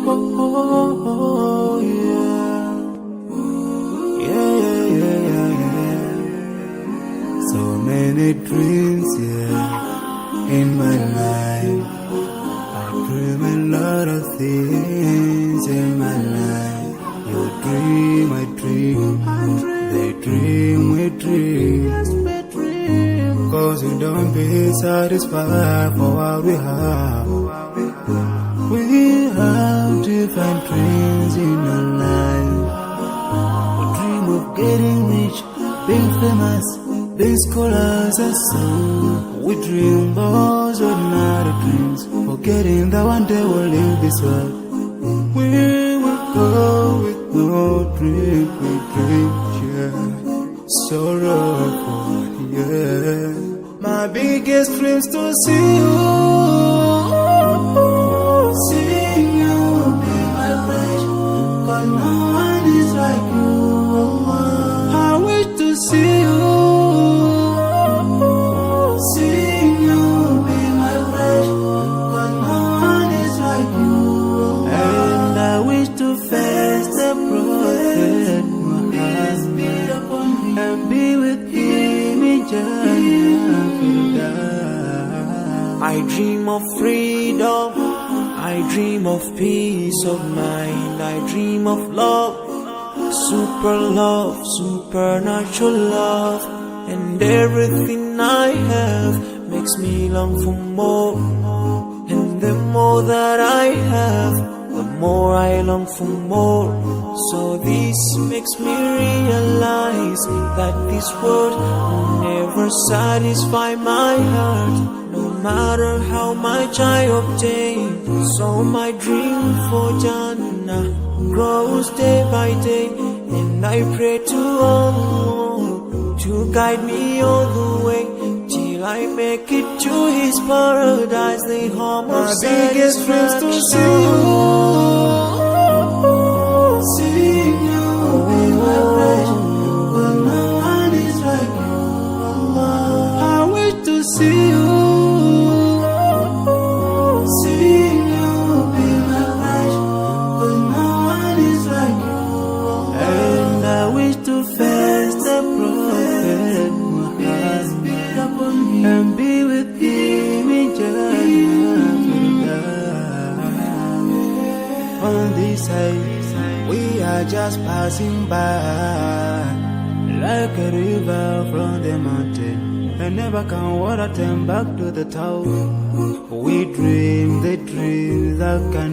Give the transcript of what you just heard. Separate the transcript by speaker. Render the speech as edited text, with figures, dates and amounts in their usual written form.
Speaker 1: oh, yeah. Yeah. So many dreams, yeah, in my life. I dream a lot of things in my life. You dream, I dream. They dream, we dream. Cause we don't be satisfied for what we have. We have different dreams in our life. We dream of getting rich, being famous, being scholars and so. We dream those ordinary dreams, forgetting that one day we'll leave this world. We will go with no dream, we dream, yeah. Sorrowful, yeah. My biggest dreams to see you. Seeing you be my wish, cause no one is like you. I wish to see you. Seeing you be my wish, cause no one is like you. And I wish to face the prophet Muhammad and be with him in Jannah.
Speaker 2: I dream of freedom, I dream of peace of mind, I dream of love, supernatural love, and everything I have makes me long for more. And the more that I have, the more I long for more. So this makes me realize that this world will never satisfy my heart, no matter how much I obtain. So my dream for Jannah grows day by day, and I pray to Allah to guide me all the way till I make it to His paradise, the home of satisfaction. My biggest dreams to see you. Seeing you be my pleasure, but no one is like you. I wish to see you. Seeing you be my pleasure, but no one is like you. And I wish to face the prophet Muhammad and be with him in Jannah. On this side, we are just passing by, like a river from the mountain, and never can water turn back to the town. We dream the dreams that can